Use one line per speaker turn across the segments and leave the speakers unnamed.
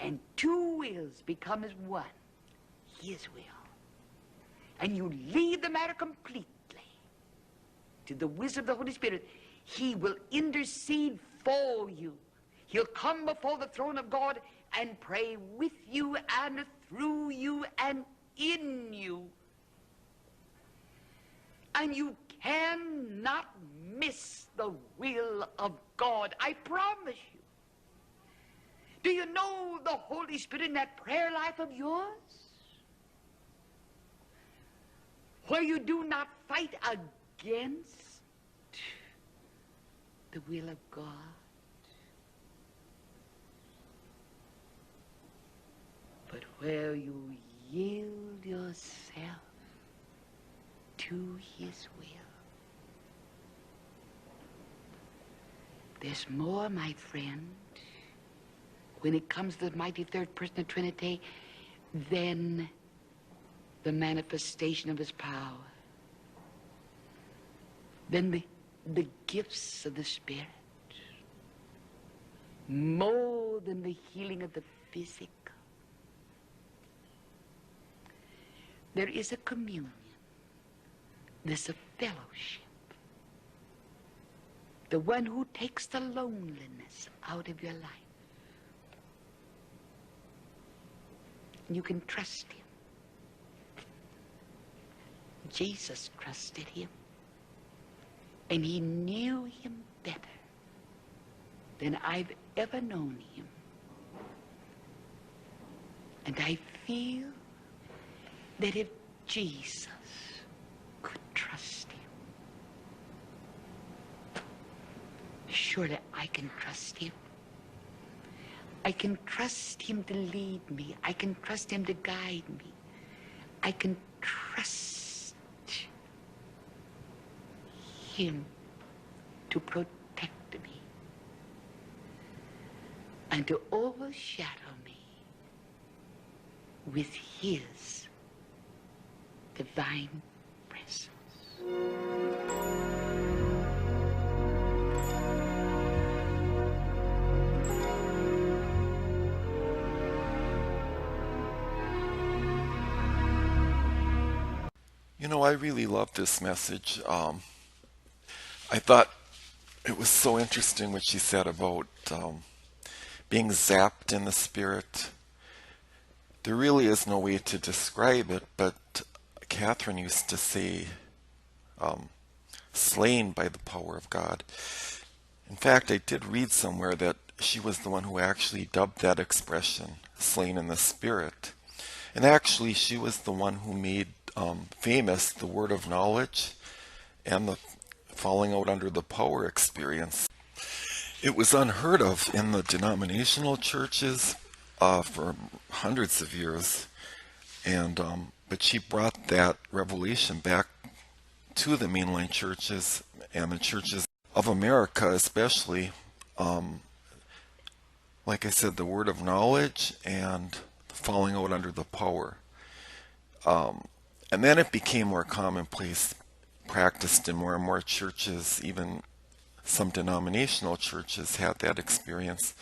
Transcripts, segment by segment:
and two wills become as one, his will. And you leave the matter completely to the wisdom of the Holy Spirit. He will intercede for you. He'll come before the throne of God and pray with you and through you and in you. And you cannot miss the will of God. I promise you. Do you know the Holy Spirit in that prayer life of yours? Where you do not fight against the will of God. But where you yield yourself to his will. There's more, my friend, when it comes to the mighty third person of the Trinity, than the manifestation of his power, than the gifts of the Spirit, more than the healing of the physical. There is a communion. There's a fellowship. The one who takes the loneliness out of your life. You can trust him. Jesus trusted him. And he knew him better than I've ever known him. And I feel that if Jesus could trust him, surely I can trust him. I can trust him to lead me. I can trust him to guide me. I can trust him to protect me and to overshadow me with his divine presence.
You know, I really love this message. I thought it was so interesting what she said about being zapped in the Spirit. There really is no way to describe it, but Kathryn used to say, slain by the power of God. In fact, I did read somewhere that she was the one who actually dubbed that expression, slain in the Spirit. And actually, she was the one who made famous the word of knowledge and the falling out under the power experience. It was unheard of in the denominational churches for hundreds of years, and but she brought that revelation back to the mainline churches and the churches of America, especially. Like I said, the word of knowledge and the falling out under the power. And then it became more commonplace, practiced in more and more churches. Even some denominational churches had that experience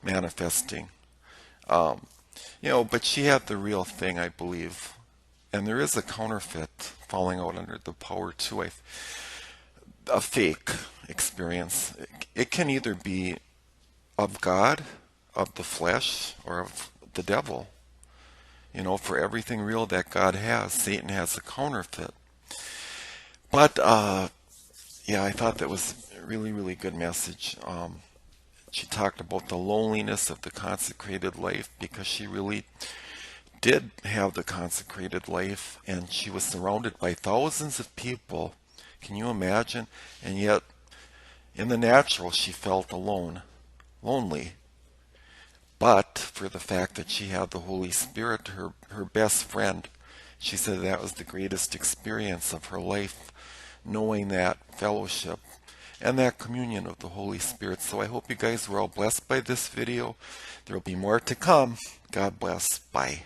manifesting. But she had the real thing, I believe. And there is a counterfeit, falling out under the power too. A fake experience. It can either be of God, of the flesh, or of the devil. For everything real that God has, Satan has a counterfeit. But, I thought that was a really, really good message. She talked about the loneliness of the consecrated life, because she really did have the consecrated life, and she was surrounded by thousands of people. Can you imagine? And yet, in the natural, she felt alone, lonely. But for the fact that she had the Holy Spirit, her best friend, she said that was the greatest experience of her life, knowing that fellowship and that communion of the Holy Spirit. So I hope you guys were all blessed by this video. There will be more to come. God bless. Bye.